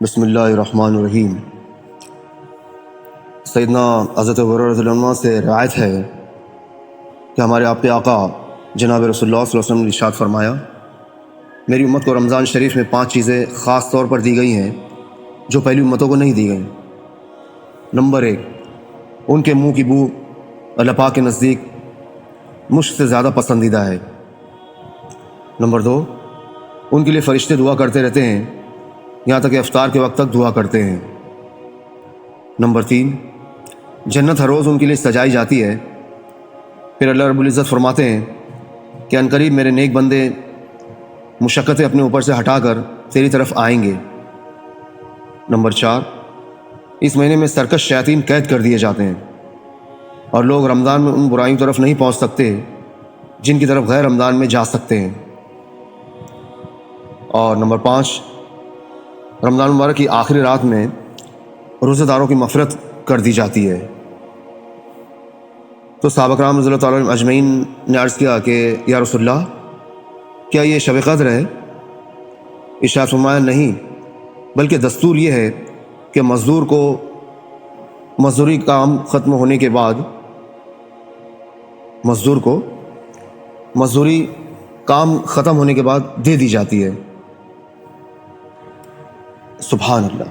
بسم اللہ الرحمن الرحیم۔ سیدنا حضرت ابو ہریرہ رضی اللہ عنہ سے روایت ہے کہ ہمارے آپ کے آقا جناب رسول اللہ صلی اللہ علیہ وسلم نے ارشاد فرمایا، میری امت کو رمضان شریف میں 5 چیزیں خاص طور پر دی گئی ہیں جو پہلی امتوں کو نہیں دی گئیں۔ نمبر 1، ان کے منہ کی بو اللہ پاک کے نزدیک مشک سے زیادہ پسندیدہ ہے۔ نمبر 2، ان کے لیے فرشتے دعا کرتے رہتے ہیں یہاں تک کہ افطار کے وقت تک دعا کرتے ہیں۔ نمبر 3، جنت ہر روز ان کے لیے سجائی جاتی ہے، پھر اللہ رب العزت فرماتے ہیں کہ عنقریب میرے نیک بندے مشقتیں اپنے اوپر سے ہٹا کر تیری طرف آئیں گے۔ نمبر 4، اس مہینے میں سرکش شیاطین قید کر دیے جاتے ہیں اور لوگ رمضان میں ان برائیوں طرف نہیں پہنچ سکتے جن کی طرف غیر رمضان میں جا سکتے ہیں۔ اور نمبر 5، رمضان مبارک کی آخری رات میں روزہ داروں کی مغفرت کر دی جاتی ہے۔ تو صحابہ کرام رضی اللہ تعالیٰ عنہم اجمعین نے عرض کیا کہ یا رسول اللہ، کیا یہ شب قدر ہے؟ ارشاد فرمایا نہیں، بلکہ دستور یہ ہے کہ مزدور کو مزدوری کام ختم ہونے کے بعد مزدوری کام ختم ہونے کے بعد دے دی جاتی ہے۔ سبحان اللہ۔